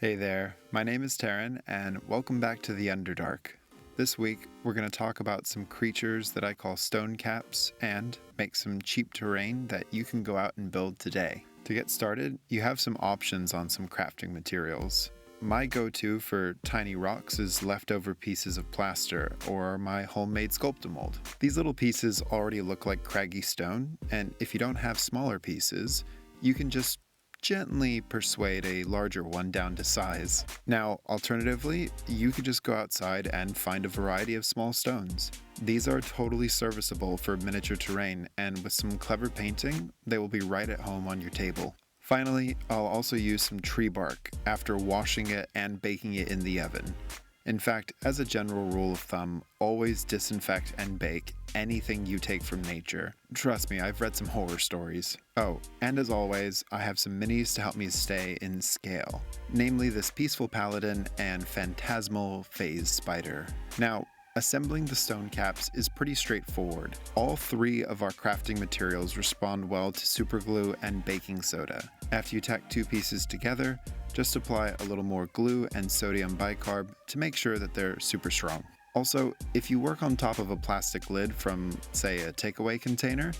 Hey there, my name is Taryn, and welcome back to the Underdark. This week, we're going to talk about some creatures that I call stone caps and make some cheap terrain that you can go out and build today. To get started, you have some options on some crafting materials. My go-to for tiny rocks is leftover pieces of plaster or my homemade Sculptamold. These little pieces already look like craggy stone, and if you don't have smaller pieces, you can just gently persuade a larger one down to size. Now, alternatively, you could just go outside and find a variety of small stones. These are totally serviceable for miniature terrain, and with some clever painting, they will be right at home on your table. Finally, I'll also use some tree bark after washing it and baking it in the oven. In fact, as a general rule of thumb, always disinfect and bake anything you take from nature. Trust me, I've read some horror stories. Oh, and as always, I have some minis to help me stay in scale, namely this peaceful paladin and phantasmal phase spider. Now, assembling the stone caps is pretty straightforward. All three of our crafting materials respond well to superglue and baking soda. After you tack two pieces together, just apply a little more glue and sodium bicarb to make sure that they're super strong. Also, if you work on top of a plastic lid from, say, a takeaway container,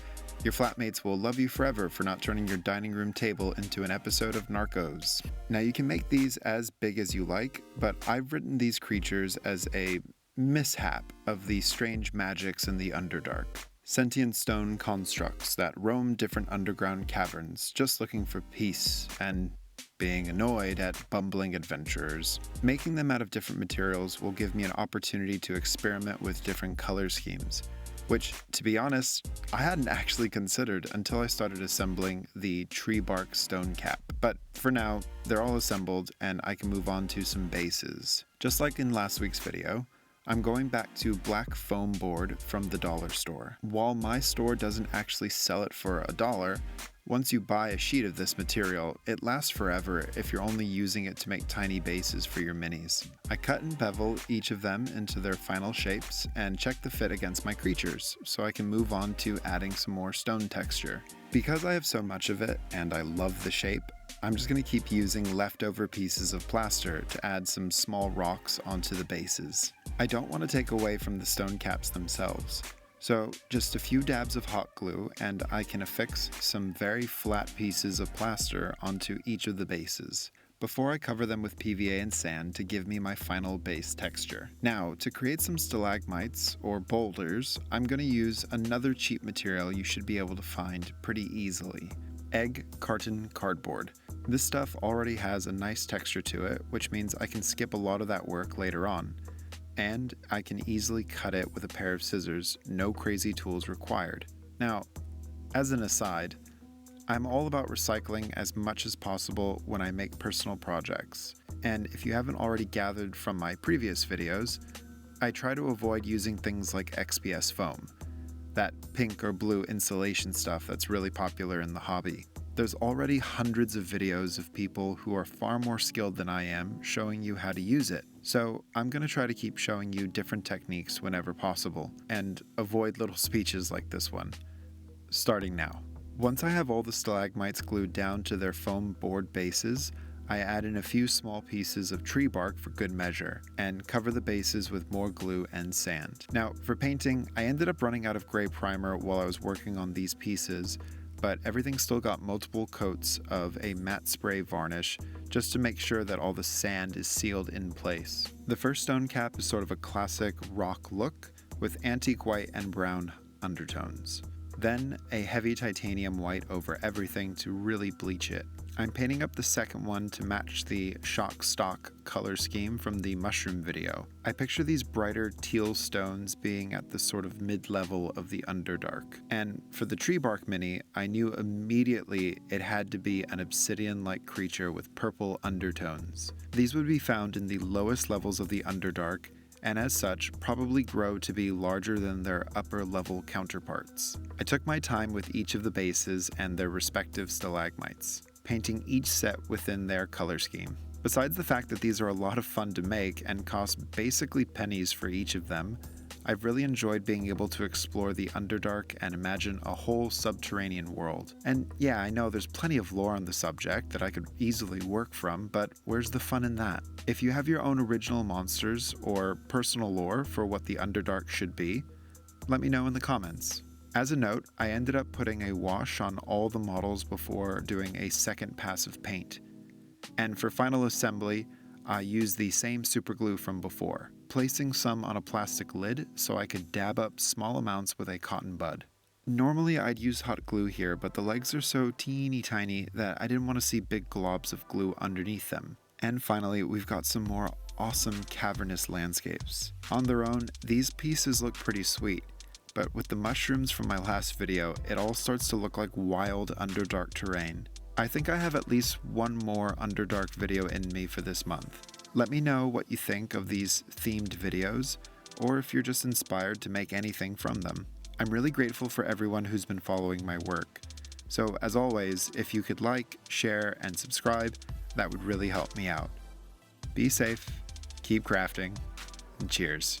your flatmates will love you forever for not turning your dining room table into an episode of Narcos. Now, you can make these as big as you like, but I've written these creatures as a mishap of the strange magics in the Underdark. Sentient stone constructs that roam different underground caverns, just looking for peace and being annoyed at bumbling adventurers. Making them out of different materials will give me an opportunity to experiment with different color schemes, which, to be honest, I hadn't actually considered until I started assembling the tree bark stone cap. But for now, they're all assembled and I can move on to some bases. Just like in last week's video, I'm going back to black foam board from the dollar store. While my store doesn't actually sell it for $1, once you buy a sheet of this material, it lasts forever if you're only using it to make tiny bases for your minis. I cut and bevel each of them into their final shapes and check the fit against my creatures, so I can move on to adding some more stone texture. Because I have so much of it, and I love the shape, I'm just going to keep using leftover pieces of plaster to add some small rocks onto the bases. I don't want to take away from the stone caps themselves, so just a few dabs of hot glue and I can affix some very flat pieces of plaster onto each of the bases, before I cover them with PVA and sand to give me my final base texture. Now, to create some stalagmites, or boulders, I'm going to use another cheap material you should be able to find pretty easily: egg carton cardboard. This stuff already has a nice texture to it, which means I can skip a lot of that work later on. And I can easily cut it with a pair of scissors, no crazy tools required. Now, as an aside, I'm all about recycling as much as possible when I make personal projects. And if you haven't already gathered from my previous videos, I try to avoid using things like XPS foam, that pink or blue insulation stuff that's really popular in the hobby. There's already hundreds of videos of people who are far more skilled than I am showing you how to use it. So I'm going to try to keep showing you different techniques whenever possible, and avoid little speeches like this one. Starting now. Once I have all the stalagmites glued down to their foam board bases, I add in a few small pieces of tree bark for good measure, and cover the bases with more glue and sand. Now, for painting, I ended up running out of gray primer while I was working on these pieces, but everything still got multiple coats of a matte spray varnish just to make sure that all the sand is sealed in place. The first stone cap is sort of a classic rock look with antique white and brown undertones. Then a heavy titanium white over everything to really bleach it. I'm painting up the second one to match the shock stock color scheme from the mushroom video. I picture these brighter teal stones being at the sort of mid-level of the Underdark. And for the tree bark mini, I knew immediately it had to be an obsidian-like creature with purple undertones. These would be found in the lowest levels of the Underdark, and as such, probably grow to be larger than their upper-level counterparts. I took my time with each of the bases and their respective stalagmites, painting each set within their color scheme. Besides the fact that these are a lot of fun to make and cost basically pennies for each of them, I've really enjoyed being able to explore the Underdark and imagine a whole subterranean world. And yeah, I know there's plenty of lore on the subject that I could easily work from, but where's the fun in that? If you have your own original monsters or personal lore for what the Underdark should be, let me know in the comments. As a note, I ended up putting a wash on all the models before doing a second pass of paint. And for final assembly, I used the same superglue from before, placing some on a plastic lid so I could dab up small amounts with a cotton bud. Normally I'd use hot glue here, but the legs are so teeny tiny that I didn't want to see big globs of glue underneath them. And finally, we've got some more awesome cavernous landscapes. On their own, these pieces look pretty sweet, but with the mushrooms from my last video, it all starts to look like wild Underdark terrain. I think I have at least one more Underdark video in me for this month. Let me know what you think of these themed videos, or if you're just inspired to make anything from them. I'm really grateful for everyone who's been following my work. So as always, if you could like, share, and subscribe, that would really help me out. Be safe, keep crafting, and cheers.